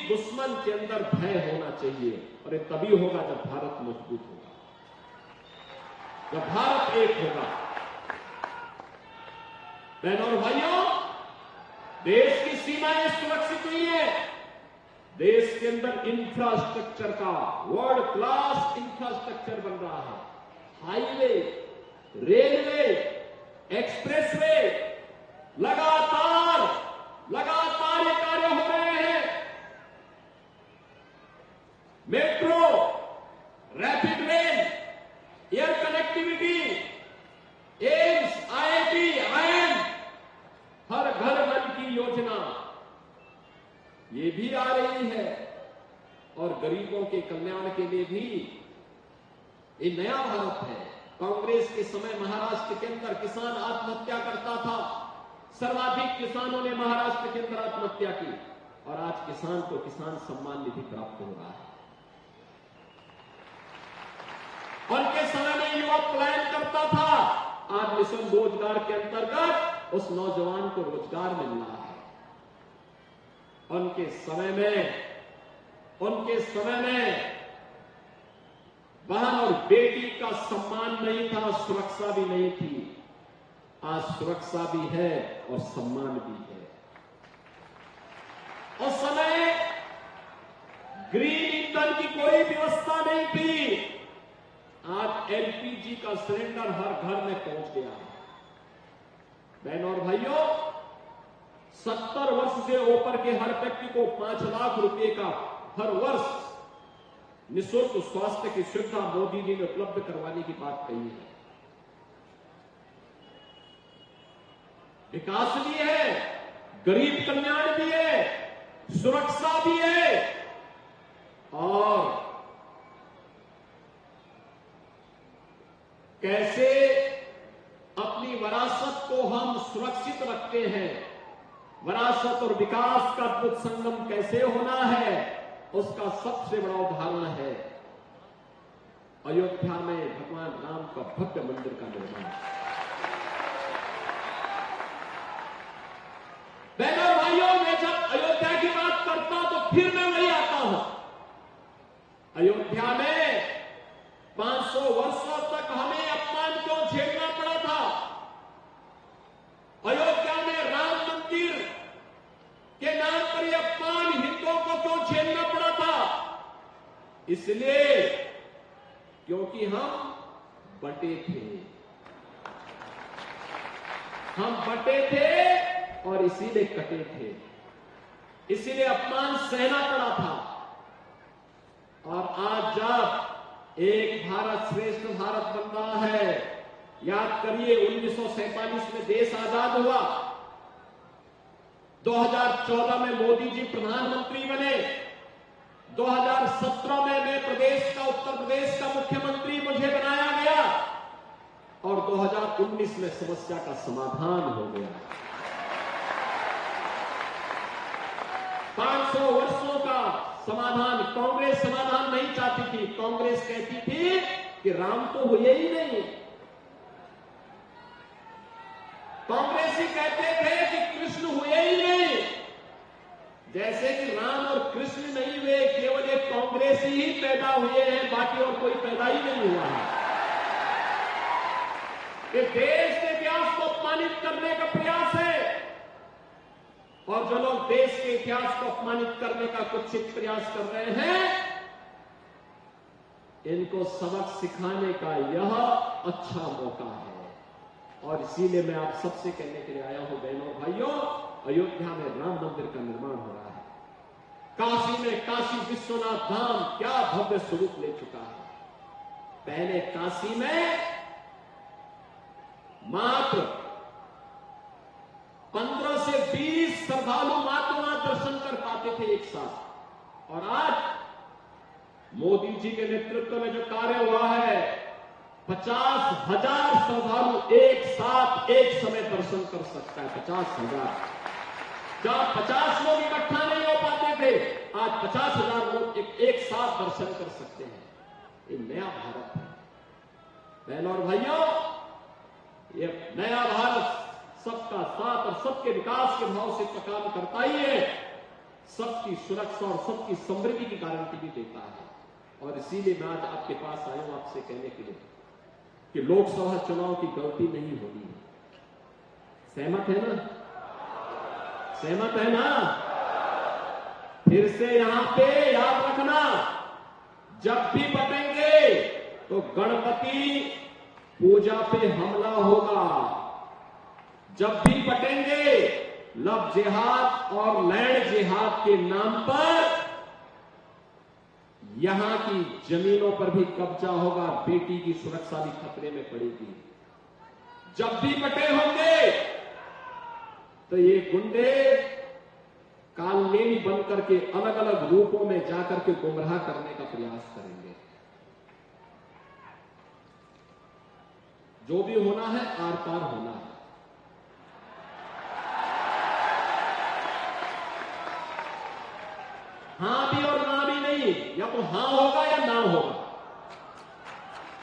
दुश्मन के अंदर भय होना चाहिए, और ये तभी होगा जब भारत मजबूत होगा, जब भारत एक होगा। बहनों और भाइयों, देश की सीमाएं सुरक्षित नहीं है। देश के अंदर इंफ्रास्ट्रक्चर का वर्ल्ड क्लास इंफ्रास्ट्रक्चर बन रहा है। हाईवे, रेलवे, एक्सप्रेसवे, लगातार ये कार्य हो रहे हैं। Metro, rapid rail, air connectivity, AIIMS, IIT, IIM, हर घर नल की योजना ये भी आ रही है, और गरीबों के कल्याण के लिए भी ये नया भारत है। कांग्रेस के समय महाराष्ट्र के अंदर किसान आत्महत्या करता था, सर्वाधिक किसानों ने महाराष्ट्र के अंदर आत्महत्या की, और आज किसान को किसान सम्मान निधि प्राप्त हो रहा है। उनके समय में युवा प्लान करता था, आज मिशन रोजगार के अंतर्गत उस नौजवान को रोजगार मिल रहा है। उनके समय में बहन और बेटी का सम्मान नहीं था, सुरक्षा भी नहीं थी। आज सुरक्षा भी है और सम्मान भी है। उस समय ग्रीन ईंधन की कोई व्यवस्था नहीं थी। आज एलपीजी का सिलेंडर हर घर में पहुंच गया है। बहनों और भाइयों, 70 वर्ष से ऊपर के हर व्यक्ति को 5 लाख रुपए का हर वर्ष निःशुल्क स्वास्थ्य की सुविधा मोदी जी ने उपलब्ध करवाने की बात कही है। विकास भी है, गरीब कल्याण भी है, सुरक्षा भी है, और कैसे अपनी विरासत को हम सुरक्षित रखते हैं, विरासत और विकास का अद्भुत संगम कैसे होना है, उसका सबसे बड़ा उदाहरण है अयोध्या में भगवान राम का भव्य मंदिर का निर्माण। बहनों भाइयों, मैं जब अयोध्या की बात करता हूं तो फिर मैं वही आता हूं। अयोध्या में 500 वर्षों तक हमें अपमान क्यों झेलना पड़ा था? अयोध्या में राम मंदिर के नाम पर यह अपमान हिंदुओं को क्यों झेलना पड़ा था? इसलिए क्योंकि हम बटे थे और इसीलिए कटे थे, इसीलिए अपमान सहना पड़ा था। और आज जब एक भारत श्रेष्ठ भारत बन रहा है, याद करिए 1947 में देश आजाद हुआ, 2014 में मोदी जी प्रधानमंत्री बने, 2017 में मैं उत्तर प्रदेश का मुख्यमंत्री मुझे बनाया गया, और 2019 में समस्या का समाधान हो गया। 500 वर्षों का समाधान कांग्रेस समाधान नहीं चाहती थी। कांग्रेस कहती थी कि राम तो हुए ही नहीं। कांग्रेसी कहते थे कि कृष्ण हुए ही नहीं। जैसे कि राम और कृष्ण नहीं हुए, केवल एक कांग्रेसी ही पैदा हुए हैं, बाकी और कोई पैदा ही नहीं हुआ है। ये देश के इतिहास को अपमानित करने का प्रयास है, और जो लोग देश के इतिहास को अपमानित करने का कुत्सित प्रयास कर रहे हैं, इनको सबक सिखाने का यह अच्छा मौका है। और इसीलिए मैं आप सबसे कहने के लिए आया हूं, बहनों और भाइयों, अयोध्या में राम मंदिर का निर्माण हो रहा है। काशी में काशी विश्वनाथ धाम क्या भव्य स्वरूप ले चुका है। पहले काशी में मात्र 15 से 20 श्रद्धालु मात्र वहां दर्शन कर पाते थे एक साथ, और आज मोदी जी के नेतृत्व में जो कार्य हुआ है, 50,000 श्रद्धालु एक साथ एक समय दर्शन कर सकता है। 50,000। जहां 50 लोग इकट्ठा नहीं हो पाते थे, आज 50,000 लोग एक साथ दर्शन कर सकते हैं। ये नया भारत है। बहनों और भाइयों, ये नया भारत सबका साथ और सबके विकास के भाव से काम करता ही है। सबकी सुरक्षा और सबकी समृद्धि की गारंटी भी देता है। और इसीलिए मैं आज आपके पास आया हूं आपसे कहने के लिए कि लोकसभा चुनाव की गलती नहीं होनी है। सहमत है ना? सहमत है ना? फिर से यहां पे याद रखना, जब भी बटेंगे तो गणपति पूजा पे हमला होगा। जब भी बटेंगे लव जिहाद और लैंड जिहाद के नाम पर यहां की जमीनों पर भी कब्जा होगा, बेटी की सुरक्षा भी खतरे में पड़ेगी। जब भी बटे होंगे तो ये गुंडे कालनेमी बन करके अलग अलग रूपों में जाकर के गुमराह करने का प्रयास करेंगे। जो भी होना है आर पार होना है। हां भी और ना भी नहीं, या तो हां होगा या ना होगा,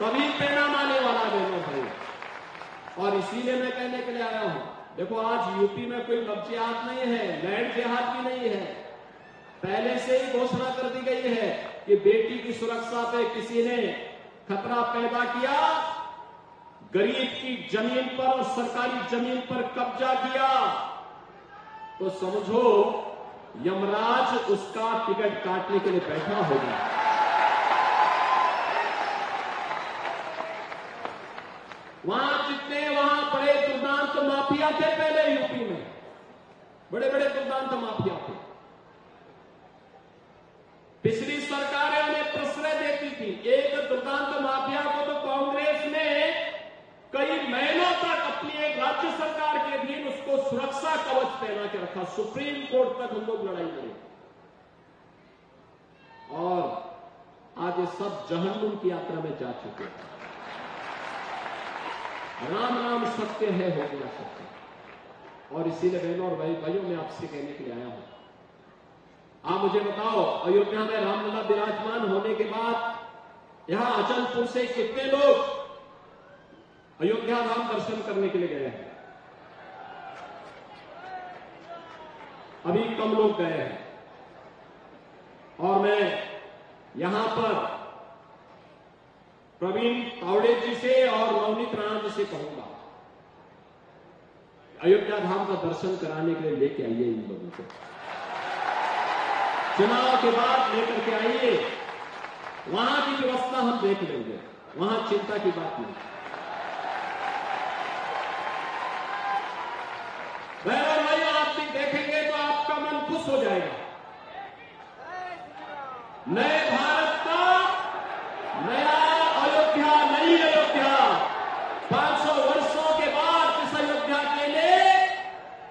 कभी पे ना माने वाला बहनों भाई। और इसीलिए मैं कहने के लिए आया हूं, देखो आज यूपी में कोई लव जिहाद नहीं है, लैंड जिहाद भी नहीं है। पहले से ही घोषणा कर दी गई है कि बेटी की सुरक्षा पे किसी ने खतरा पैदा किया, गरीब की जमीन पर और सरकारी जमीन पर कब्जा किया, तो समझो यमराज उसका टिकट काटने के लिए बैठा होगा। वहां जितने वहां बड़े दुर्दांत माफिया थे पहले यूपी में, बड़े बड़े दुर्दांत माफिया थे, पिछली सरकारें उन्हें प्रश्रय देती थी। एक दुर्दांत माफिया को तो कांग्रेस ने कई महीनों तक अपनी एक राज्य सरकार के अधीन उसको सुरक्षा कवच पहना के रखा, सुप्रीम कोर्ट तक हम लोग लड़ाई लड़े, और आज ये सब जहन्नुम की यात्रा में जा चुके हैं। राम नाम सत्य है, हो गया सत्य। और इसीलिए बहनों और भाइयों मैं आपसे कहने के लिए आया हूं, आप मुझे बताओ, अयोध्या में रामलला विराजमान होने के बाद यहां अचलपुर से कितने लोग अयोध्या धाम दर्शन करने के लिए गए हैं? अभी कम लोग गए हैं। और मैं यहां पर प्रवीण तावड़े जी से और नवनीत राणा जी से कहूंगा, अयोध्या धाम का दर्शन कराने के लिए लेके आइए इन लोगों को, चुनाव के बाद लेकर के आइए, वहां की व्यवस्था हम देख लेंगे, वहां चिंता की बात नहीं। बहनों भाइयों, आप भी देखेंगे तो आपका मन खुश हो जाएगा। नए भारत का नया अयोध्या, नई अयोध्या, 500 वर्षों के बाद इस अयोध्या के लिए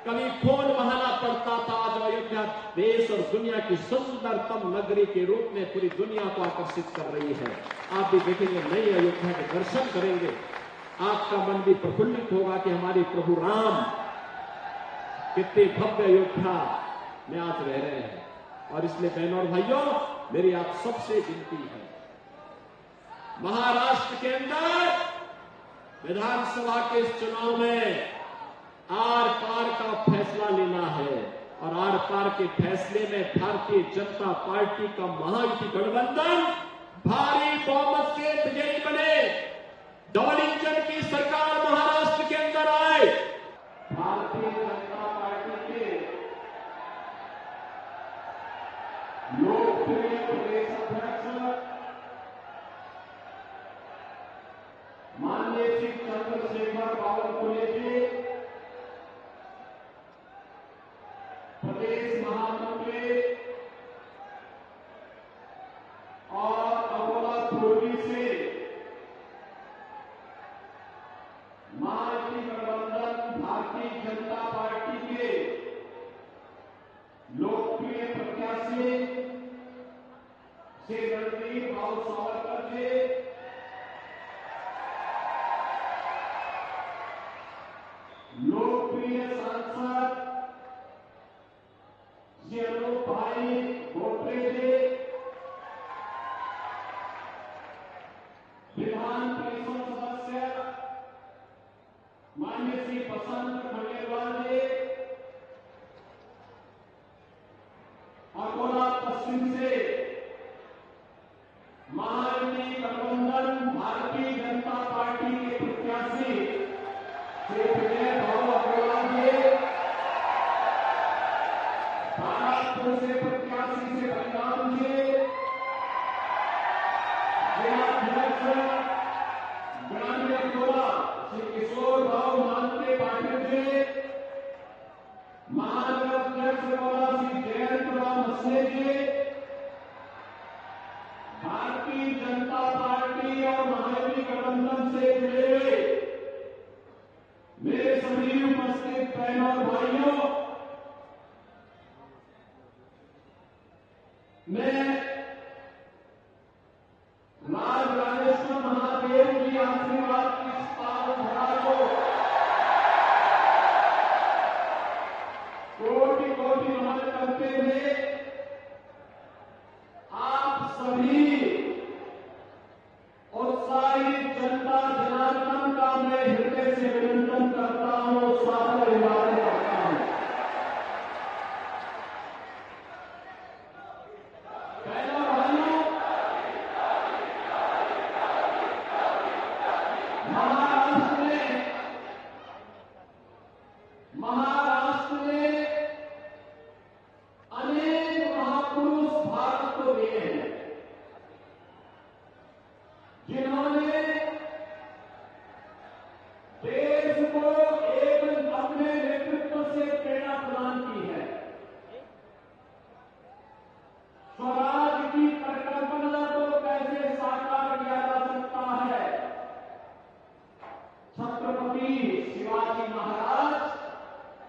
कभी खून बहाना पड़ता था, आज अयोध्या देश और दुनिया की सुंदरतम नगरी के रूप में पूरी दुनिया को आकर्षित कर रही है। आप भी देखेंगे, नई अयोध्या के दर्शन करेंगे, आपका मन भी प्रफुल्लित होगा कि हमारे प्रभु राम कितने भव्य अयोध्या में आज रह रहे हैं। और इसलिए बहनों और भाइयों, मेरी आप सबसे विनती है, महाराष्ट्र के अंदर विधानसभा के इस चुनाव में आर पार का फैसला लेना है, और आर पार के फैसले में भारतीय जनता पार्टी का महायुति गठबंधन भारी बहुमत से विजयी बने, डबल इंजन की सरकार महाराष्ट्र के अंदर आए। भारतीय जनता पार्टी के लोकप्रिय प्रदेश अध्यक्ष माननीय श्री चंद्रशेखर बावनकुळे जी, प्रदेश महामंत्री और अकोला पूर्वी से महायुति गठबंधन भारतीय जनता पार्टी के लोकप्रिय प्रत्याशी श्री रणवीर बाबू सावरकर जी, लोकप्रिय सांसद श्री अनूप भाई गोत्रे जी, विधान परिषद सदस्य माननीय श्री बसंत खंडेलवाल जी, विजय भाव अग्रवाल जी, भारतपुर से प्रत्याशी से बलिराम जी, जिलाध्यक्ष ग्रामीण अकोला श्री किशोर राव मानते पाटिल जी, महानगर अध्यक्ष अकोला श्री जयंत राम मसले जी, भारतीय जनता पार्टी और महायुति गठबंधन से जुड़े मेरे सभी उपस्थित बहनों और भाइयों, मैं राज राजेश्वर महादेव की आशीर्वाद की इस पावन धरा को कोटि कोटि नमन करते हुए आप सभी उत्साहित जनता जनार्दन का मैं हृदय से अभिनंदन करता हूं, सादर अभिवादन करता हूं। बहनों भाइयों, महाराष्ट्र ने अनेक महापुरुष भारत को दिए हैं, जिन्होंने देश को एक अपने नेतृत्व से प्रेरणा प्रदान की है। स्वराज की परिकल्पना को कैसे साकार किया जा सकता है, छत्रपति शिवाजी महाराज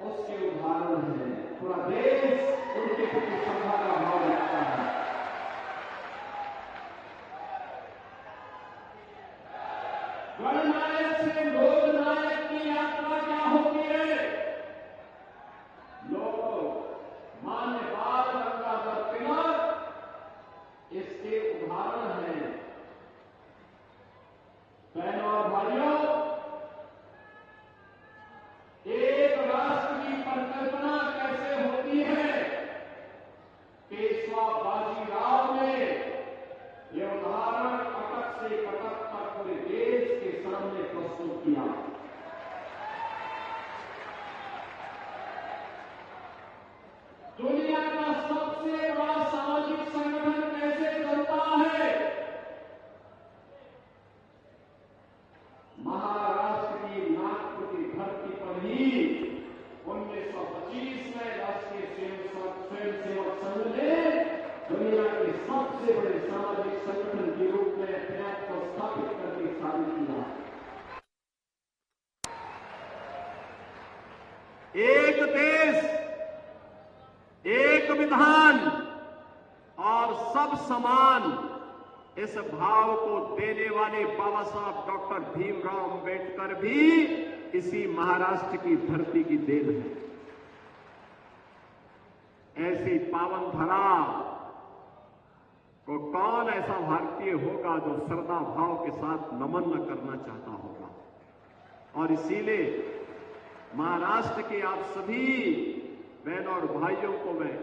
उसके उदाहरण हैं। पूरा देश उनके प्रति श्रद्धा का भाव रखता है। गणनायक से लोकनायक की यात्रा क्या होती है? लोग मान्य बाल गंगाधर तिलक इसके उदाहरण हैं। बहनों और भाइयों, एक राष्ट्र की परिकल्पना कैसे होती है, पेशवा बाजीराव ने यह उदाहरण कटक से कटक तक पूरे देश के सामने प्रस्तुत किया। दुनिया का सबसे बड़ा सामाजिक संगठन कैसे चलता है? महाराष्ट्र की नागपुर की धरती पर ही 1925 में राष्ट्रीय स्वयंसेवक संघ ने दुनिया के सबसे बड़े सामाजिक संगठन के रूप में अपने आप को स्थापित करके साबित किया। एक देश, एक विधान और सब समान, इस भाव को देने वाले बाबा साहब डॉक्टर भीमराव अंबेडकर भी इसी महाराष्ट्र की धरती की देन है। ऐसी पावन धरा को कौन ऐसा भारतीय होगा जो श्रद्धा भाव के साथ नमन न करना चाहता होगा। और इसीलिए महाराष्ट्र के आप सभी बहनों और भाइयों को मैं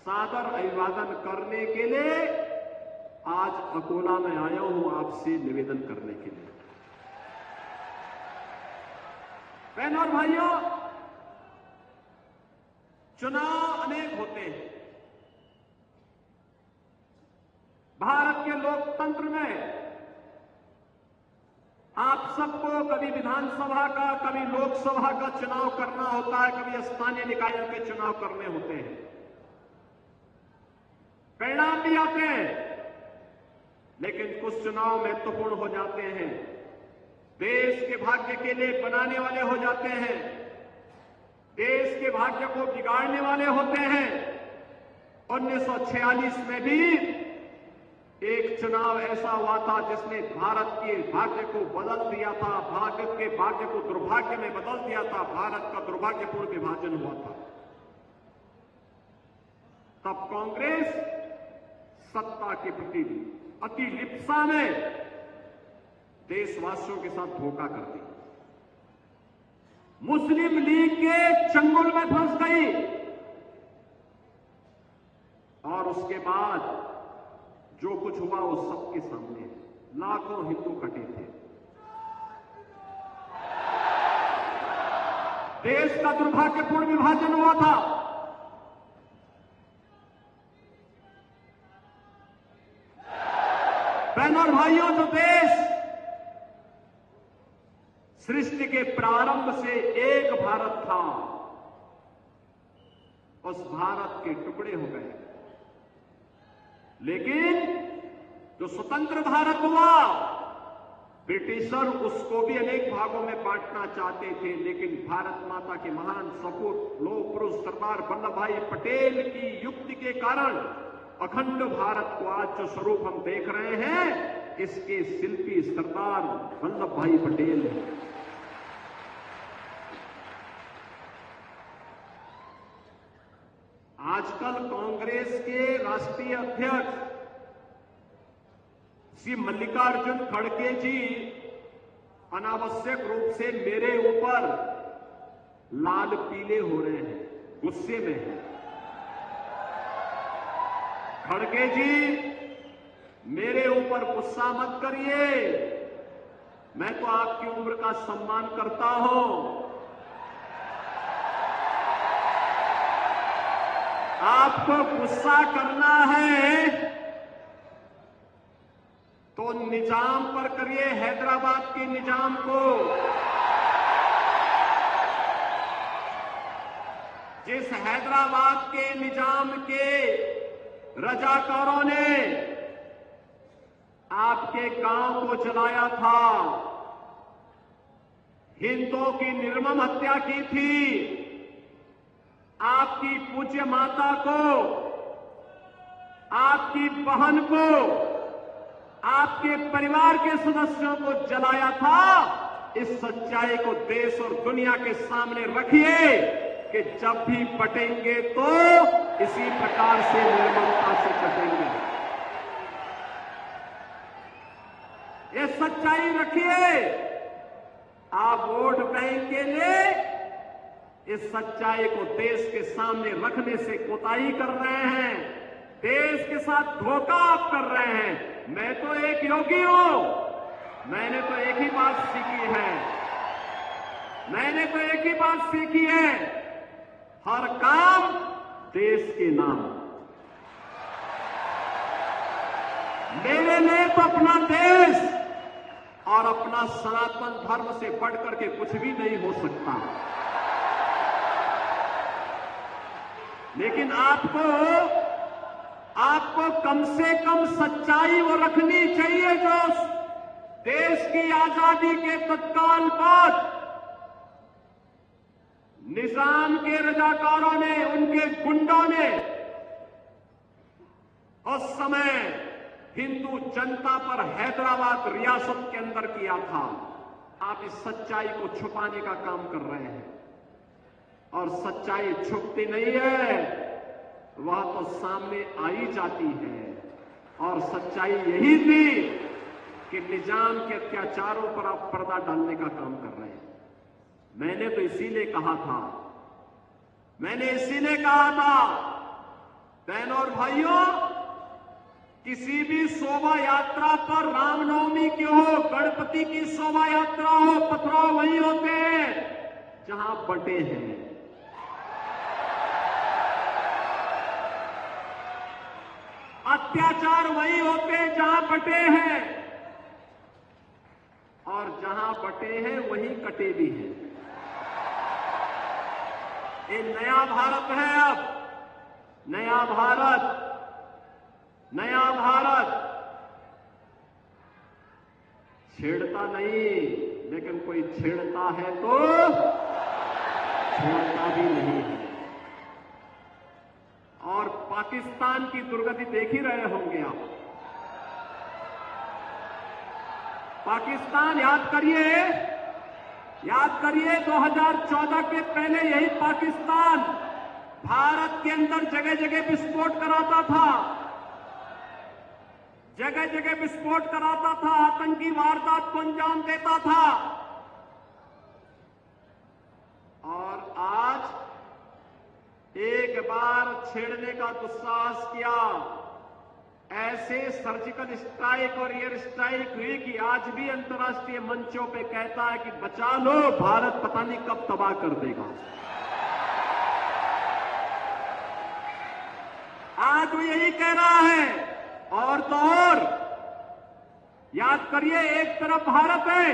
सादर अभिवादन करने के लिए आज अकोला में आया हूं, आपसे निवेदन करने के लिए। बहनों और भाइयों, चुनाव अनेक होते हैं। भारत के लोकतंत्र में आप सबको कभी विधानसभा का, कभी लोकसभा का चुनाव करना होता है, कभी स्थानीय निकायों के चुनाव करने होते हैं। परिणाम भी आते हैं, लेकिन कुछ चुनाव महत्वपूर्ण हो जाते हैं, देश के भाग्य के लिए बनाने वाले हो जाते हैं, देश के भाग्य को बिगाड़ने वाले होते हैं। 1946 में भी एक चुनाव ऐसा हुआ था जिसने भारत के भाग्य को बदल दिया था, भारत के भाग्य को दुर्भाग्य में बदल दिया था, भारत का दुर्भाग्यपूर्ण विभाजन हुआ था। तब कांग्रेस सत्ता के प्रति अति लिप्सा में देशवासियों के साथ धोखा कर दी, मुस्लिम लीग के चंगुल में फंस गई और उसके बाद जो कुछ हुआ वो सबके सामने, लाखों हिंदू कटे थे। देश का दुर्भाग्यपूर्ण विभाजन हुआ था। बहनों और भाइयों, जो देश सृष्टि के प्रारंभ से एक भारत था, उस भारत के टुकड़े हो गए। लेकिन जो स्वतंत्र भारत हुआ, ब्रिटिशर उसको भी अनेक भागों में बांटना चाहते थे, लेकिन भारत माता के महान सपूत लौह पुरुष सरदार वल्लभ भाई पटेल की युक्ति के कारण अखंड भारत को आज जो स्वरूप हम देख रहे हैं, इसके शिल्पी सरदार वल्लभ भाई पटेल हैं। आजकल कांग्रेस के राष्ट्रीय अध्यक्ष श्री मल्लिकार्जुन खड़गे जी अनावश्यक रूप से मेरे ऊपर लाल पीले हो रहे हैं, गुस्से में हैं। खड़गे जी, मेरे ऊपर गुस्सा मत करिए, मैं तो आपकी उम्र का सम्मान करता हूं। आपको गुस्सा करना है तो निजाम पर करिए, हैदराबाद के निजाम को। जिस हैदराबाद के निजाम के रजाकारों ने आपके गांव को जलाया था, हिंदुओं की निर्मम हत्या की थी, आपकी पूज्य माता को, आपकी बहन को, आपके परिवार के सदस्यों को जलाया था। इस सच्चाई को देश और दुनिया के सामने रखिए कि जब भी पटेंगे तो इसी प्रकार से निर्ममता से पटेंगे। ये सच्चाई रखिए। आप वोट बैंक के लिए इस सच्चाई को देश के सामने रखने से कोताही कर रहे हैं, देश के साथ धोखा आप कर रहे हैं। मैं तो एक योगी हूं, मैंने तो एक ही बात सीखी है, मैंने तो एक ही बात सीखी है, हर काम देश के नाम। मेरे लिए तो अपना देश और अपना सनातन धर्म से बढ़कर के कुछ भी नहीं हो सकता। लेकिन आपको कम से कम सच्चाई वो रखनी चाहिए जो देश की आजादी के तत्काल बाद निजाम के रजाकारों ने, उनके गुंडों ने उस समय हिंदू जनता पर हैदराबाद रियासत के अंदर किया था। आप इस सच्चाई को छुपाने का काम कर रहे हैं और सच्चाई छुपती नहीं है, वह तो सामने आ ही जाती है। और सच्चाई यही थी कि निजाम के अत्याचारों पर आप पर्दा डालने का काम कर रहे हैं। मैंने तो इसीलिए कहा था, बहनों और भाइयों, किसी भी शोभा यात्रा पर, रामनवमी की हो, गणपति की शोभा यात्रा हो, पथराव वहीं होते हैं जहां बटे हैं। अत्याचार वही होते हैं जहां बटे हैं, और जहां बटे हैं वहीं कटे भी हैं। ये नया भारत है। अब नया भारत छेड़ता नहीं, लेकिन कोई छेड़ता है तो छोड़ता भी नहीं है। और पाकिस्तान की दुर्गति देख ही रहे होंगे आप। पाकिस्तान, याद करिए 2014 के पहले यही पाकिस्तान भारत के अंदर जगह जगह विस्फोट कराता था, आतंकी वारदात को अंजाम देता था। और आज एक बार छेड़ने का दुस्साहस किया, ऐसे सर्जिकल स्ट्राइक और एयर स्ट्राइक हुई कि आज भी अंतर्राष्ट्रीय मंचों पे कहता है कि बचा लो, भारत पता नहीं कब तबाह कर देगा। आज वो यही कह रहा है। और तो और याद करिए, एक तरफ भारत है,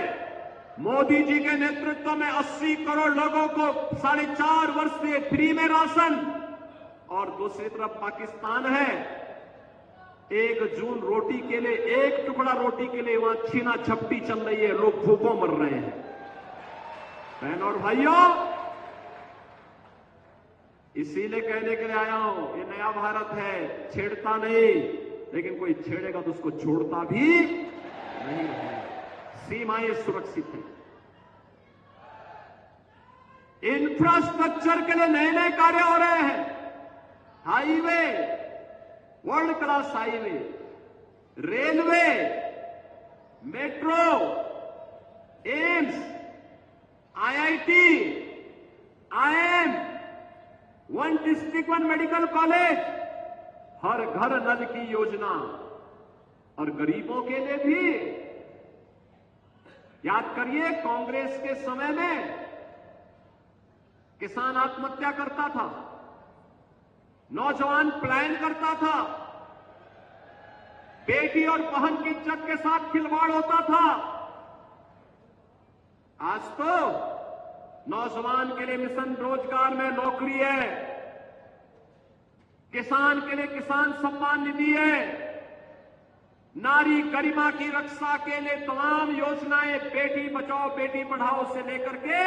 मोदी जी के नेतृत्व में 80 करोड़ लोगों को 4.5 वर्ष से फ्री में राशन, और दूसरी तरफ पाकिस्तान है। 1 जून रोटी के लिए, एक टुकड़ा रोटी के लिए वहां छीना झपटी चल रही है, लोग भूखों मर रहे हैं। बहनों और भाइयों, इसीलिए कहने के लिए आया हूं, ये नया भारत है, छेड़ता नहीं, लेकिन कोई छेड़ेगा तो उसको छोड़ता भी नहीं है। सीमाएं सुरक्षित हैं। इंफ्रास्ट्रक्चर के लिए नए नए कार्य हो रहे हैं। Highway, world class highway, railway, metro, AIIMS, IIT, IM, 1 district 1 medical college, हर घर नल की योजना, और गरीबों के लिए भी। याद करिए, कांग्रेस के समय में किसान आत्महत्या करता था, नौजवान पलायन करता था, बेटी और बहन की इज्जत के साथ खिलवाड़ होता था। आज तो नौजवान के लिए मिशन रोजगार में नौकरी है, किसान के लिए किसान सम्मान निधि है, नारी गरिमा की रक्षा के लिए तमाम योजनाएं, बेटी बचाओ बेटी पढ़ाओ से लेकर के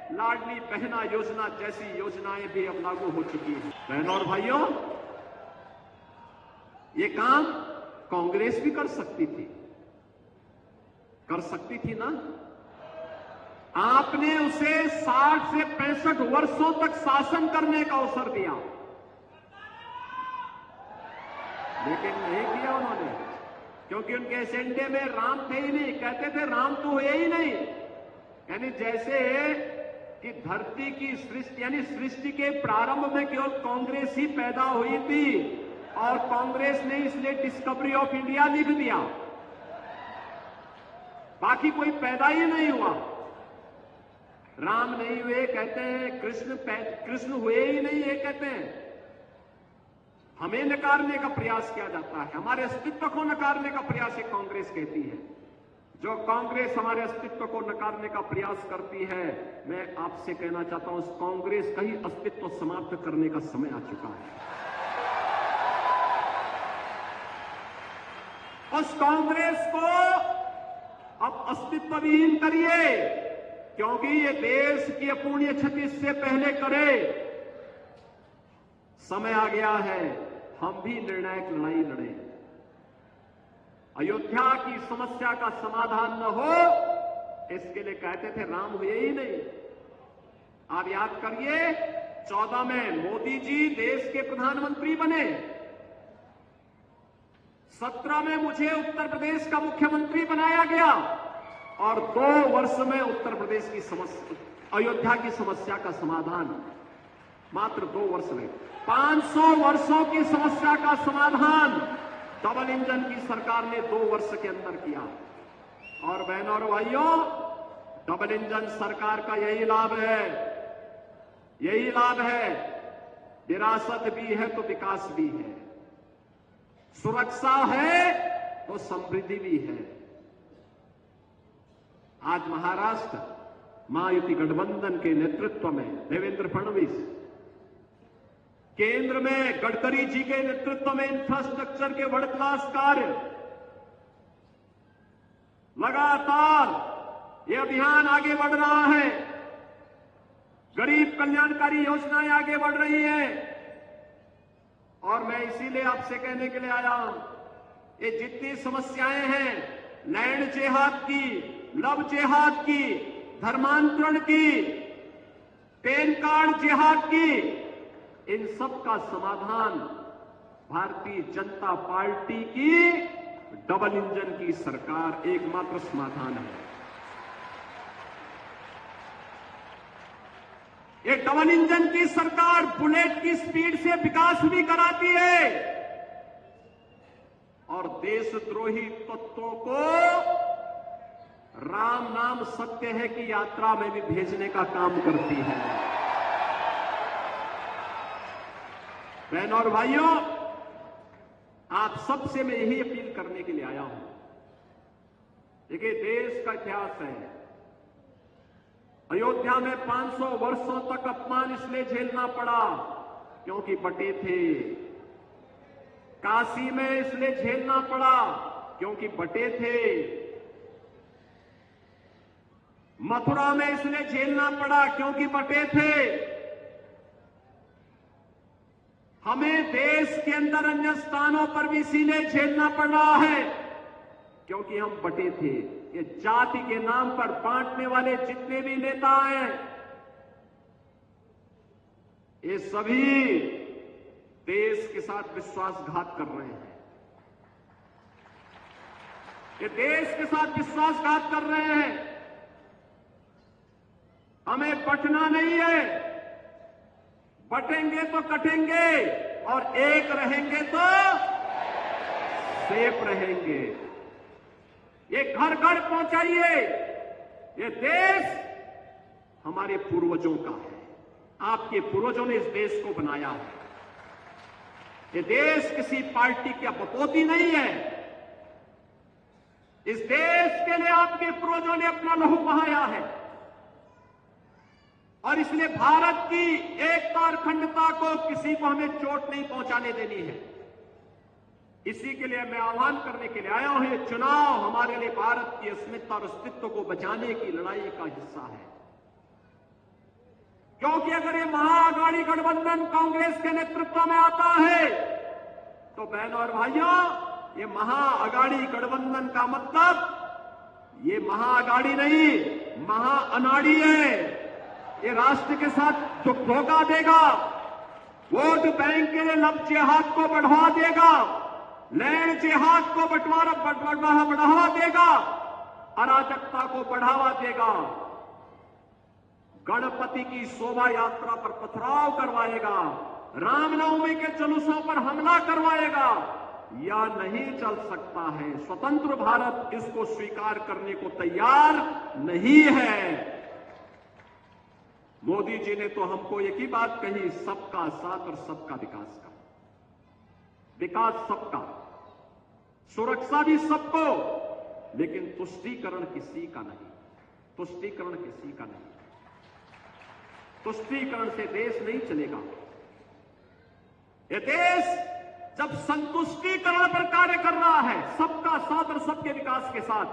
लाडली बहना योजना जैसी योजनाएं भी अब लागू हो चुकी हैं। बहनों और भाइयों, ये काम कांग्रेस भी कर सकती थी ना। आपने उसे 60 से 65 वर्षों तक शासन करने का अवसर दिया, लेकिन नहीं किया उन्होंने, क्योंकि उनके एजेंडे में राम थे ही नहीं। कहते थे राम तो हुए ही नहीं। यानी जैसे कि धरती की सृष्टि, यानी सृष्टि के प्रारंभ में केवल कांग्रेस ही पैदा हुई थी, और कांग्रेस ने इसलिए डिस्कवरी ऑफ इंडिया लिख दिया, बाकी कोई पैदा ही नहीं हुआ। राम नहीं हुए कहते हैं, कृष्ण हुए ही नहीं ये कहते हैं। हमें नकारने का प्रयास किया जाता है, हमारे अस्तित्व को नकारने का प्रयास एक कांग्रेस कहती है। जो कांग्रेस हमारे अस्तित्व को नकारने का प्रयास करती है, मैं आपसे कहना चाहता हूं, उस कांग्रेस का ही अस्तित्व समाप्त करने का समय आ चुका है। उस कांग्रेस को अब अस्तित्वहीन करिए, क्योंकि ये देश की अपूर्णीय क्षति इससे पहले करे। समय आ गया है, हम भी निर्णायक लड़ाई लड़ें। अयोध्या की समस्या का समाधान न हो, इसके लिए कहते थे राम हुए ही नहीं। आप याद करिए, 14 में मोदी जी देश के प्रधानमंत्री बने, 17 में मुझे उत्तर प्रदेश का मुख्यमंत्री बनाया गया, और 2 वर्ष में उत्तर प्रदेश की समस्या, अयोध्या की समस्या का समाधान मात्र 2 वर्ष में। 500 वर्षों की समस्या का समाधान डबल इंजन की सरकार ने 2 वर्ष के अंदर किया। और बहनों और भाइयों, डबल इंजन सरकार का यही लाभ है, विरासत भी है तो विकास भी है, सुरक्षा है तो समृद्धि भी है। आज महाराष्ट्र महायुति गठबंधन के नेतृत्व में देवेंद्र फडणवीस, केंद्र में गडकरी जी के नेतृत्व में इंफ्रास्ट्रक्चर के वर्ल्ड क्लास कार्य, लगातार ये अभियान आगे बढ़ रहा है, गरीब कल्याणकारी योजनाएं आगे बढ़ रही हैं। और मैं इसीलिए आपसे कहने के लिए आया हूं, ये जितनी समस्याएं हैं, लैंड जेहाद की, लव जेहाद की, धर्मांतरण की, पैन कार्ड जेहाद की, इन सब का समाधान भारतीय जनता पार्टी की डबल इंजन की सरकार एकमात्र समाधान है। ये डबल इंजन की सरकार बुलेट की स्पीड से विकास भी कराती है, और देशद्रोही तत्वों को राम नाम सत्य है की यात्रा में भी भेजने का काम करती है। बहनों और भाइयों, आप सबसे मैं यही अपील करने के लिए आया हूं। देखिए, देश का इतिहास है, अयोध्या में 500 वर्षों तक अपमान इसलिए झेलना पड़ा क्योंकि बटे थे। काशी में इसलिए झेलना पड़ा क्योंकि बटे थे। मथुरा में इसलिए झेलना पड़ा क्योंकि बटे थे। हमें देश के अंदर अन्य स्थानों पर भी इसीलिए झेलना पड़ रहा है क्योंकि हम बटे थे। ये जाति के नाम पर बांटने वाले जितने भी नेता हैं, ये सभी देश के साथ विश्वासघात कर रहे हैं। ये देश के साथ विश्वासघात कर रहे हैं। हमें बटना नहीं है, बटेंगे तो कटेंगे और एक रहेंगे तो सेफ रहेंगे। ये घर घर पहुंचाइए। ये देश हमारे पूर्वजों का है। आपके पूर्वजों ने इस देश को बनाया है। ये देश किसी पार्टी की बपोती नहीं है। इस देश के लिए आपके पूर्वजों ने अपना लहू बहाया है और इसलिए भारत की एकता और अखंडता को किसी को हमें चोट नहीं पहुंचाने देनी है। इसी के लिए मैं आह्वान करने के लिए आया हूं। ये चुनाव हमारे लिए भारत की अस्मिता और अस्तित्व को बचाने की लड़ाई का हिस्सा है, क्योंकि अगर ये महाअघाड़ी गठबंधन कांग्रेस के नेतृत्व में आता है तो बहनों और भाइयों, ये महाअघाड़ी गठबंधन का मतलब ये महाअघाड़ी नहीं, महाअनाड़ी है। ये राष्ट्र के साथ धोखा देगा, वोट बैंक के लिए लब जिहाद को बढ़ावा देगा, लैंड जिहाद को बढ़ावा देगा, अराजकता को बढ़ावा देगा, गणपति की शोभा यात्रा पर पथराव करवाएगा, रामनवमी के जुलूसों पर हमला करवाएगा। या नहीं चल सकता है। स्वतंत्र भारत इसको स्वीकार करने को तैयार नहीं है। मोदी जी ने तो हमको एक ही बात कही, सबका साथ और सबका विकास का। विकास सबका, सुरक्षा भी सबको, लेकिन तुष्टीकरण किसी का नहीं। तुष्टीकरण किसी का नहीं। तुष्टीकरण से देश नहीं चलेगा। ये देश जब संतुष्टीकरण पर कार्य कर रहा है, सबका साथ और सबके विकास के साथ,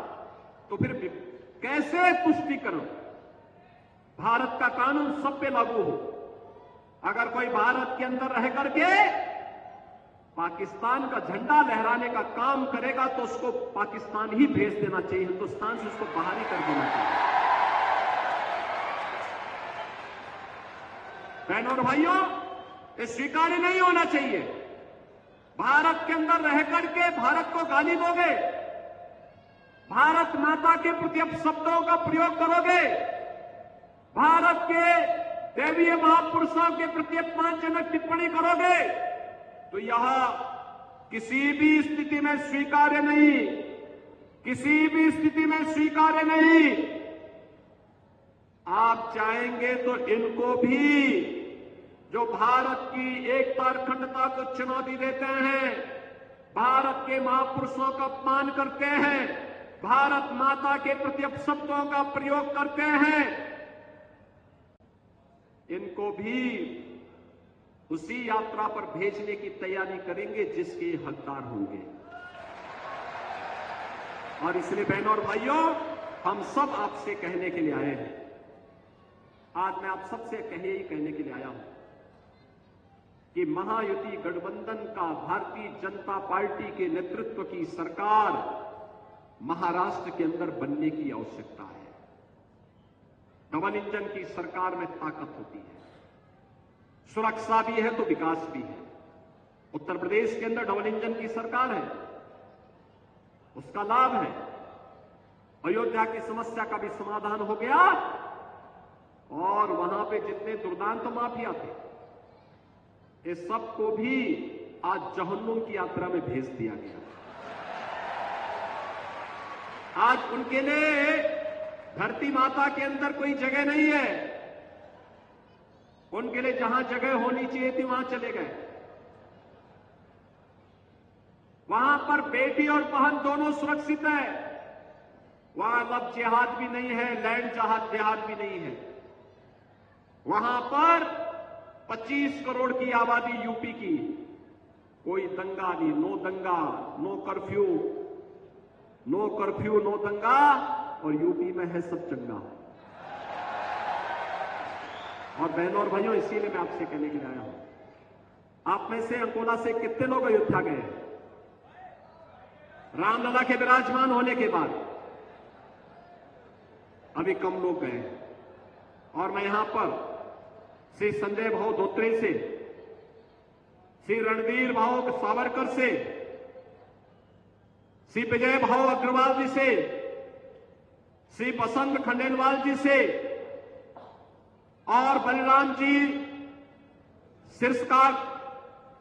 तो फिर कैसे तुष्टीकरण? भारत का कानून सब पे लागू हो। अगर कोई भारत के अंदर रह करके पाकिस्तान का झंडा लहराने का काम करेगा तो उसको पाकिस्तान ही भेज देना चाहिए, हिंदुस्तान से उसको बाहर ही कर देना चाहिए। बहनों और भाइयों, ये स्वीकार्य नहीं होना चाहिए। भारत के अंदर रह करके भारत को गाली दोगे, भारत माता के प्रति अपशब्दों का प्रयोग करोगे, भारत के देवीय महापुरुषों के प्रति अपमानजनक टिप्पणी करोगे, तो यह किसी भी स्थिति में स्वीकार्य नहीं, किसी भी स्थिति में स्वीकार्य नहीं। आप चाहेंगे तो इनको भी, जो भारत की एकता और अखंडता को चुनौती देते हैं, भारत के महापुरुषों का अपमान करते हैं, भारत माता के प्रति अपशब्दों का प्रयोग करते हैं, इनको भी उसी यात्रा पर भेजने की तैयारी करेंगे जिसके हकदार होंगे। और इसलिए बहनों और भाइयों, हम सब आपसे कहने के लिए आए हैं। आज मैं आप सबसे कहने के लिए आया हूं कि महायुति गठबंधन का भारतीय जनता पार्टी के नेतृत्व की सरकार महाराष्ट्र के अंदर बनने की आवश्यकता है। डबल इंजन की सरकार में ताकत होती है, सुरक्षा भी है तो विकास भी है। उत्तर प्रदेश के अंदर डबल इंजन की सरकार है, उसका लाभ है। अयोध्या की समस्या का भी समाधान हो गया और वहां पे जितने दुर्दांत माफिया थे, ये सबको भी आज जहन्नुम की यात्रा में भेज दिया गया। आज उनके लिए धरती माता के अंदर कोई जगह नहीं है। उनके लिए जहां जगह होनी चाहिए थी वहां चले गए। वहां पर बेटी और बहन दोनों सुरक्षित है। वहां लब जिहाद भी नहीं है, लैंड जिहाद भी नहीं है। वहां पर 25 करोड़ की आबादी यूपी की, कोई दंगा नहीं, नो दंगा, no curfew, no curfew, no दंगा, और यूपी में है सब चंगा। और बहनों और भाइयों, इसीलिए मैं आपसे कहने के लिए आया हूं, आप में से अंकोला से कितने लोग अयोध्या गए रामलला के विराजमान होने के बाद? अभी कम लोग गए। और मैं यहां पर श्री संजय भाऊ धोत्रे से, श्री रणवीर भाऊ सावरकर से, श्री विजय भाऊ अग्रवाल जी से, श्री बसंत खंडेलवाल जी से और बलराम जी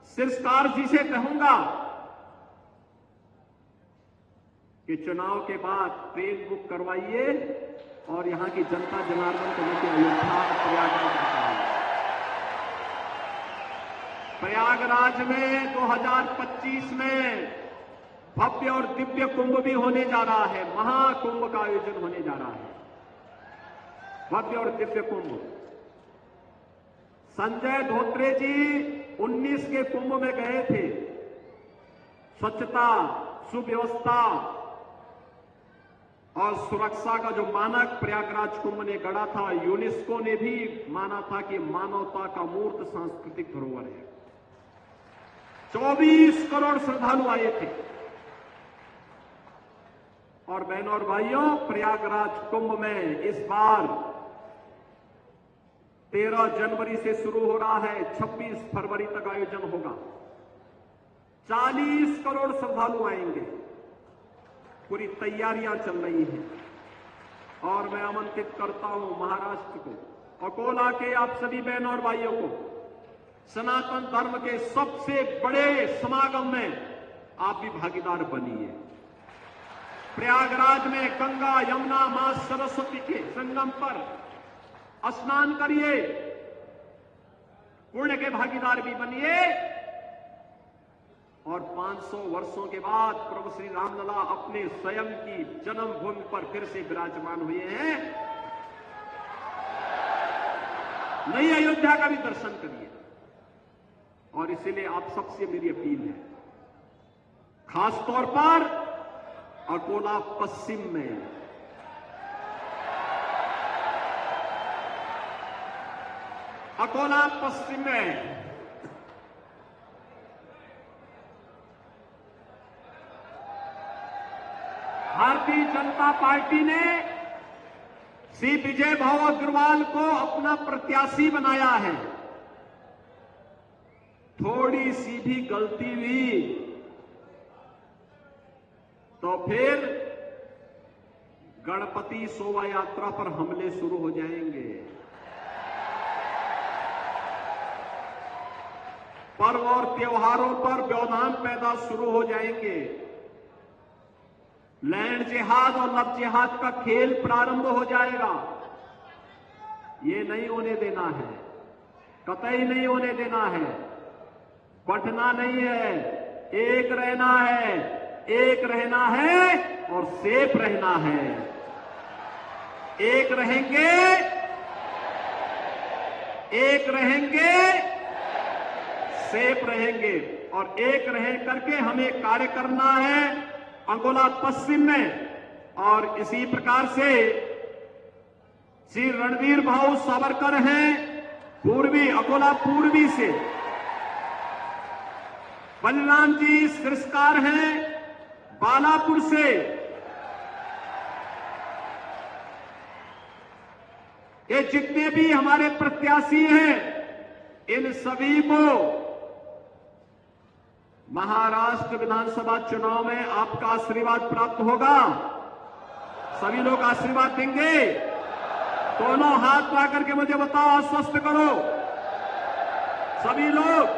सिरस्कार जी से कहूंगा कि चुनाव के बाद ट्रेन बुक करवाइए और यहां की जनता जनार्दन को लेकर अयोध्या प्रयागराज बताइए। प्रयागराज में 2025 में भव्य और दिव्य कुंभ भी होने जा रहा है। महाकुंभ का आयोजन होने जा रहा है, भव्य और दिव्य कुंभ। संजय धोत्रे जी 19 के कुंभ में गए थे। स्वच्छता, सुव्यवस्था और सुरक्षा का जो मानक प्रयागराज कुंभ ने गढ़ा था, यूनेस्को ने भी माना था कि मानवता का मूर्त सांस्कृतिक धरोहर है। 24 करोड़ श्रद्धालु आए थे। और बहनों और भाइयों, प्रयागराज कुंभ में इस बार 13 जनवरी से शुरू हो रहा है, 26 फरवरी तक आयोजन होगा। 40 करोड़ श्रद्धालु आएंगे। पूरी तैयारियां चल रही हैं। और मैं आमंत्रित करता हूं महाराष्ट्र को, अकोला के आप सभी बहनों और भाइयों को, सनातन धर्म के सबसे बड़े समागम में आप भी भागीदार बनिए। प्रयागराज में गंगा, यमुना, मां सरस्वती के संगम पर स्नान करिए, पुण्य के भागीदार भी बनिए। और 500 वर्षों के बाद प्रभु श्री रामलला अपने स्वयं की जन्मभूमि पर फिर से विराजमान हुए हैं। नई अयोध्या का भी दर्शन करिए। और इसीलिए आप सबसे मेरी अपील है, खासतौर पर अकोला पश्चिम में, अकोला पश्चिम में भारतीय जनता पार्टी ने श्री विजय भाऊ अग्रवाल को अपना प्रत्याशी बनाया है। थोड़ी सी भी गलती हुई तो फिर गणपति शोभा यात्रा पर हमले शुरू हो जाएंगे। पर्व और त्योहारों पर व्यवधान पैदा शुरू हो जाएंगे। लैंड जिहाद और लब जिहाद का खेल प्रारंभ हो जाएगा। ये नहीं होने देना है, कतई नहीं होने देना है। बंटना नहीं है, एक रहना है, एक रहना है और सेफ रहना है। एक रहेंगे, एक रहेंगे, सेफ रहेंगे। और एक रह करके हमें कार्य करना है अकोला पश्चिम में। और इसी प्रकार से श्री रणवीर भाऊ सावरकर हैं पूर्वी, अकोला पूर्वी से। बलराम जी सिरस्कार हैं बालापुर से। ये जितने भी हमारे प्रत्याशी हैं, इन सभी को महाराष्ट्र विधानसभा चुनाव में आपका आशीर्वाद प्राप्त होगा। सभी लोग आशीर्वाद देंगे। दोनों हाथ ला करके मुझे बताओ, आश्वस्त करो। सभी लोग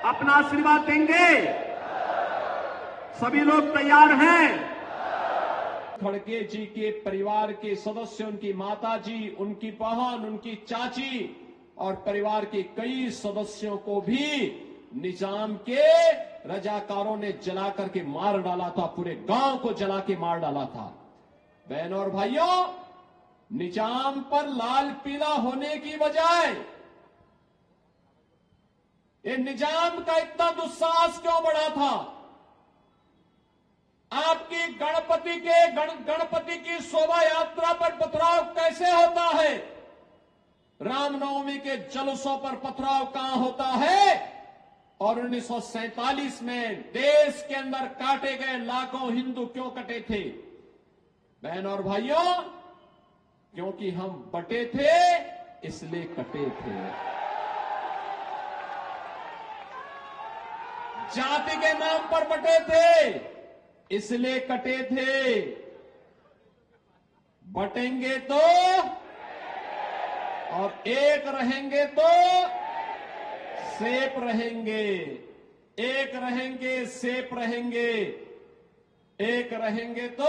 अपना आशीर्वाद देंगे। सभी लोग तैयार हैं। खड़गे जी के परिवार के सदस्य, उनकी माता जी, उनकी बहन, उनकी चाची और परिवार के कई सदस्यों को भी निजाम के रजाकारों ने जला करके मार डाला था, पूरे गांव को जला के मार डाला था। बहनों और भाइयों, निजाम पर लाल पीला होने की बजाय ये निजाम का इतना दुस्साहस क्यों बढ़ा था? आपकी गणपति की शोभा यात्रा पर पथराव कैसे होता है? रामनवमी के जुलूसों पर पथराव कहां होता है? और 1947 में देश के अंदर काटे गए लाखों हिंदू क्यों कटे थे? बहनों और भाइयों, क्योंकि हम बटे थे इसलिए कटे थे। जाति के नाम पर बटे थे इसलिए कटे थे। बटेंगे तो और एक रहेंगे तो सेफ रहेंगे, एक रहेंगे सेफ रहेंगे, एक रहेंगे तो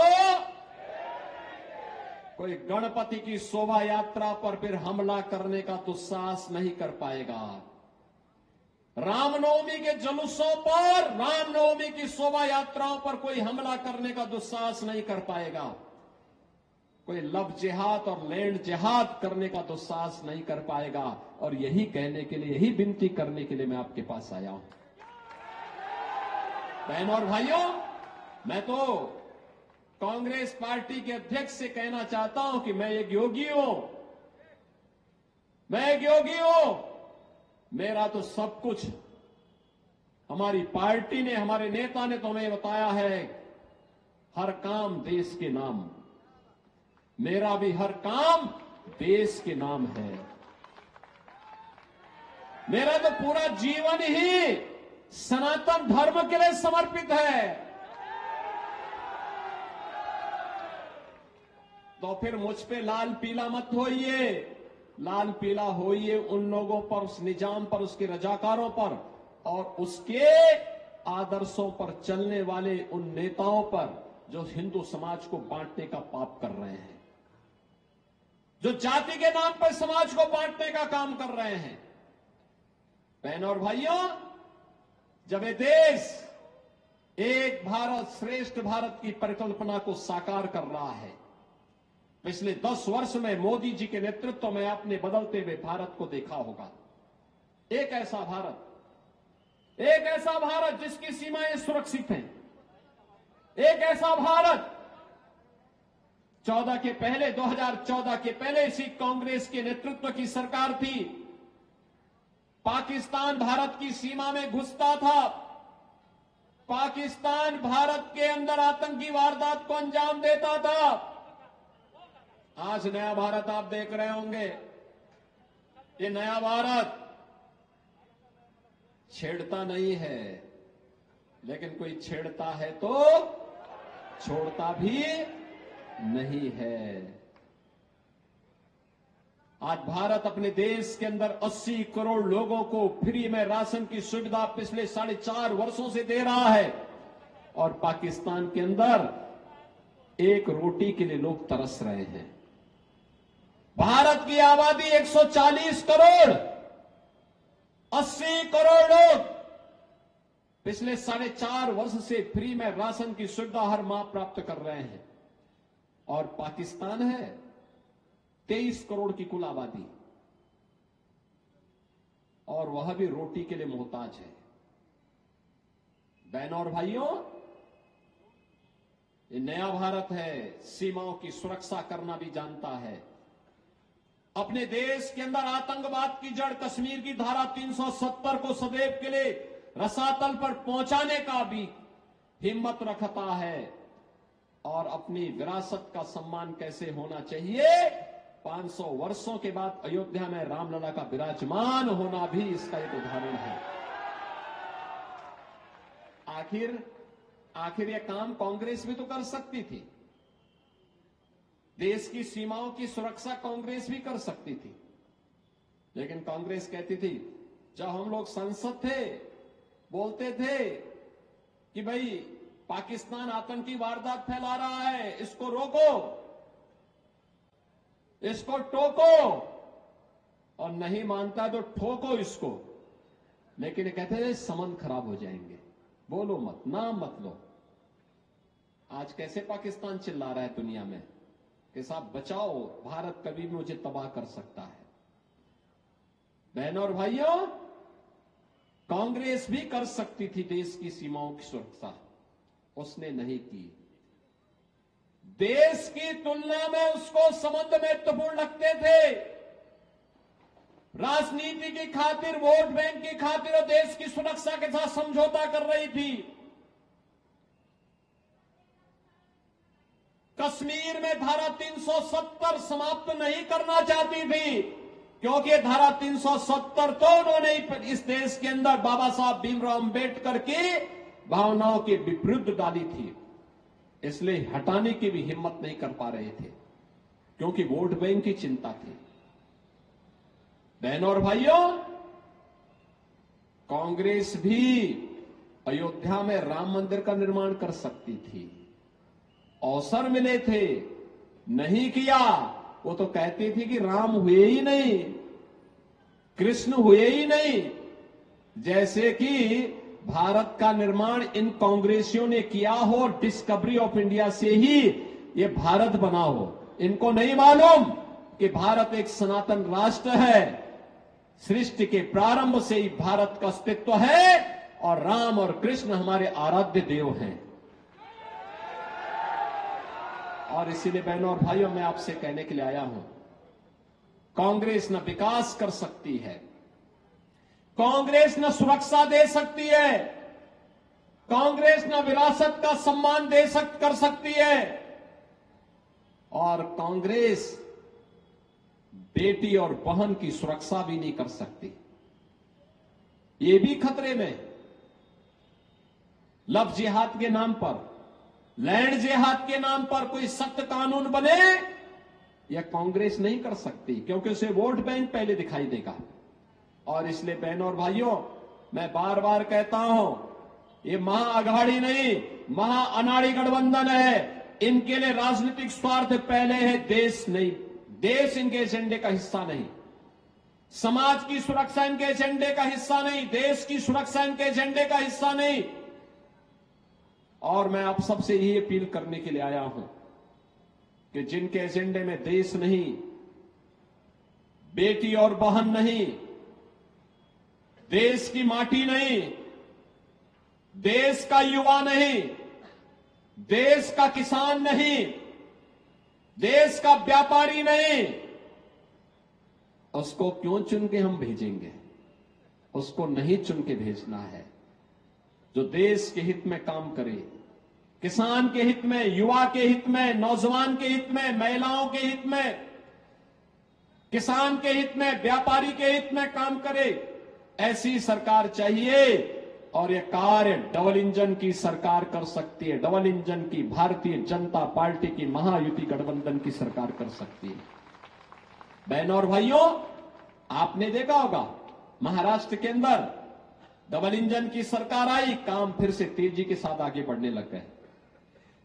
कोई गणपति की शोभा यात्रा पर फिर हमला करने का दुस्साहस नहीं कर पाएगा। रामनवमी के जुलूसों पर, रामनवमी की शोभा यात्राओं पर कोई हमला करने का दुस्साहस नहीं कर पाएगा। कोई लव जिहाद और लैंड जिहाद करने का दुस्साहस नहीं कर पाएगा। और यही कहने के लिए, यही विनती करने के लिए मैं आपके पास आया हूं। बहनों और भाइयों, मैं तो कांग्रेस पार्टी के अध्यक्ष से कहना चाहता हूं कि मैं एक योगी हूं, मैं एक योगी हूं। मेरा तो सब कुछ हमारी पार्टी ने, हमारे नेता ने तो हमें बताया है, हर काम देश के नाम। मेरा भी हर काम देश के नाम है। मेरा तो पूरा जीवन ही सनातन धर्म के लिए समर्पित है। तो फिर मुझ पे लाल पीला मत होइए, लाल पीला होइए उन लोगों पर, उस निजाम पर, उसके रजाकारों पर और उसके आदर्शों पर चलने वाले उन नेताओं पर जो हिंदू समाज को बांटने का पाप कर रहे हैं, जो जाति के नाम पर समाज को बांटने का काम कर रहे हैं। बहनों और भाइयों, जब ये देश एक भारत श्रेष्ठ भारत की परिकल्पना को साकार कर रहा है, पिछले 10 वर्ष में मोदी जी के नेतृत्व में आपने बदलते हुए भारत को देखा होगा। एक ऐसा भारत जिसकी सीमाएं सुरक्षित हैं, एक ऐसा भारत 2014 के पहले इसी कांग्रेस के नेतृत्व की सरकार थी। पाकिस्तान भारत की सीमा में घुसता था, पाकिस्तान भारत के अंदर आतंकी वारदात को अंजाम देता था। आज नया भारत आप देख रहे होंगे, ये नया भारत छेड़ता नहीं है, लेकिन कोई छेड़ता है तो छोड़ता भी नहीं है। आज भारत अपने देश के अंदर 80 करोड़ लोगों को फ्री में राशन की सुविधा पिछले 4.5 वर्षों से दे रहा है और पाकिस्तान के अंदर एक रोटी के लिए लोग तरस रहे हैं। भारत की आबादी 140 करोड़, 80 करोड़ लोग पिछले 4.5 वर्ष से फ्री में राशन की सुविधा हर माह प्राप्त कर रहे हैं। और पाकिस्तान है 23 करोड़ की कुल आबादी, और वह भी रोटी के लिए मोहताज है। बहनों और भाइयों, ये नया भारत है, सीमाओं की सुरक्षा करना भी जानता है। अपने देश के अंदर आतंकवाद की जड़ कश्मीर की धारा 370 को सदैव के लिए रसातल पर पहुंचाने का भी हिम्मत रखता है। और अपनी विरासत का सम्मान कैसे होना चाहिए, 500 वर्षों के बाद अयोध्या में रामलला का विराजमान होना भी इसका एक उदाहरण है। आखिर यह काम कांग्रेस भी तो कर सकती थी। देश की सीमाओं की सुरक्षा कांग्रेस भी कर सकती थी, लेकिन कांग्रेस कहती थी, जब हम लोग संसद थे बोलते थे कि भाई पाकिस्तान आतंकी वारदात फैला रहा है, इसको रोको, इसको टोको, और नहीं मानता तो ठोको इसको। लेकिन ये कहते हैं संबंध खराब हो जाएंगे, बोलो मत, नाम मत लो। आज कैसे पाकिस्तान चिल्ला रहा है दुनिया में कि साहब बचाओ, भारत कभी भी मुझे तबाह कर सकता है। बहनों और भाइयों, कांग्रेस भी कर सकती थी देश की सीमाओं की सुरक्षा, उसने नहीं की। देश की तुलना में उसको संबंध महत्वपूर्ण लगते थे। राजनीति की खातिर, वोट बैंक की खातिर और देश की सुरक्षा के साथ समझौता कर रही थी। कश्मीर में धारा 370 समाप्त नहीं करना चाहती थी, क्योंकि धारा 370 तो उन्होंने इस देश के अंदर बाबा साहब भीमराव अंबेडकर की भावनाओं के विरुद्ध डाली थी, इसलिए हटाने की भी हिम्मत नहीं कर पा रहे थे, क्योंकि वोट बैंक की चिंता थी। बहनों और भाइयों, कांग्रेस भी अयोध्या में राम मंदिर का निर्माण कर सकती थी, अवसर मिले थे, नहीं किया। वो तो कहती थी कि राम हुए ही नहीं, कृष्ण हुए ही नहीं, जैसे कि भारत का निर्माण इन कांग्रेसियों ने किया हो, डिस्कवरी ऑफ इंडिया से ही ये भारत बना हो। इनको नहीं मालूम कि भारत एक सनातन राष्ट्र है, सृष्टि के प्रारंभ से ही भारत का अस्तित्व है, और राम और कृष्ण हमारे आराध्य देव हैं। और इसीलिए बहनों और भाइयों, मैं आपसे कहने के लिए आया हूं, कांग्रेस न विकास कर सकती है, कांग्रेस न सुरक्षा दे सकती है, कांग्रेस न विरासत का सम्मान कर सकती है, और कांग्रेस बेटी और बहन की सुरक्षा भी नहीं कर सकती। ये भी खतरे में। लव जिहाद के नाम पर, लैंड जिहाद के नाम पर कोई सख्त कानून बने, यह कांग्रेस नहीं कर सकती, क्योंकि उसे वोट बैंक पहले दिखाई देगा। और इसलिए बहनों और भाइयों, मैं बार बार कहता हूं, ये महाअघाड़ी नहीं, महाअनाड़ी गठबंधन है। इनके लिए राजनीतिक स्वार्थ पहले है, देश नहीं। देश इनके एजेंडे का हिस्सा नहीं, समाज की सुरक्षा इनके एजेंडे का हिस्सा नहीं, देश की सुरक्षा इनके एजेंडे का हिस्सा नहीं। और मैं आप सबसे यही अपील करने के लिए आया हूं कि जिनके एजेंडे में देश नहीं, बेटी और बहन नहीं, देश की माटी नहीं, देश का युवा नहीं, देश का किसान नहीं, देश का व्यापारी नहीं, उसको क्यों चुन के हम भेजेंगे? उसको नहीं चुन के भेजना है। जो देश के हित में काम करे, किसान के हित में, युवा के हित में, नौजवान के हित में, महिलाओं के हित में, किसान के हित में, व्यापारी के हित में काम करे, ऐसी सरकार चाहिए। और यह कार्य डबल इंजन की सरकार कर सकती है, डबल इंजन की भारतीय जनता पार्टी की महायुति गठबंधन की सरकार कर सकती है। बहनों और भाइयों, आपने देखा होगा महाराष्ट्र के अंदर डबल इंजन की सरकार आई, काम फिर से तेजी के साथ आगे बढ़ने लग गए।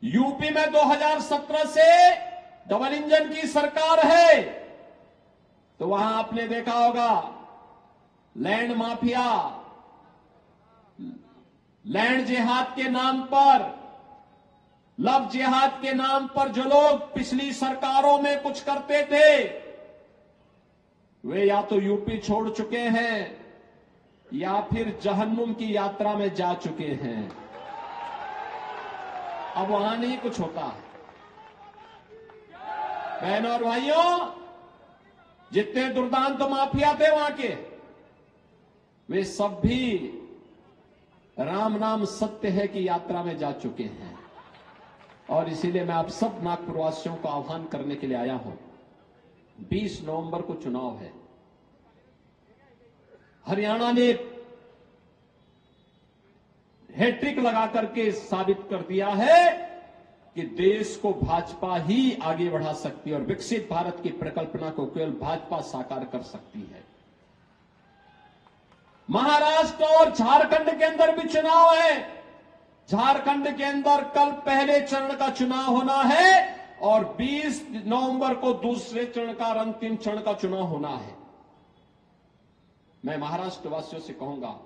यूपी में 2017 से डबल इंजन की सरकार है, तो वहां आपने देखा होगा लैंड माफिया, लैंड जिहाद के नाम पर, लव जिहाद के नाम पर जो लोग पिछली सरकारों में कुछ करते थे, वे या तो यूपी छोड़ चुके हैं या फिर जहन्नुम की यात्रा में जा चुके हैं। अब वहां नहीं कुछ होता। बहनों और भाइयों, जितने दुर्दांत माफिया थे वहां के, वे सब भी राम नाम सत्य है की यात्रा में जा चुके हैं। और इसीलिए मैं आप सब नागपुर वासियों को आह्वान करने के लिए आया हूं। 20 नवंबर को चुनाव है। हरियाणा ने हैट्रिक लगा करके साबित कर दिया है कि देश को भाजपा ही आगे बढ़ा सकती है और विकसित भारत की परिकल्पना को केवल भाजपा साकार कर सकती है। महाराष्ट्र और झारखंड के अंदर भी चुनाव है। झारखंड के अंदर कल पहले चरण का चुनाव होना है और 20 नवंबर को दूसरे चरण का और अंतिम चरण का चुनाव होना है। मैं महाराष्ट्र वासियों से कहूंगा,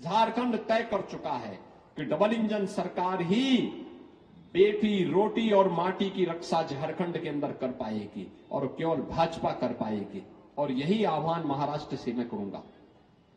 झारखंड तय कर चुका है कि डबल इंजन सरकार ही बेटी, रोटी और माटी की रक्षा झारखंड के अंदर कर पाएगी और केवल भाजपा कर पाएगी। और यही आह्वान महाराष्ट्र से मैं करूंगा।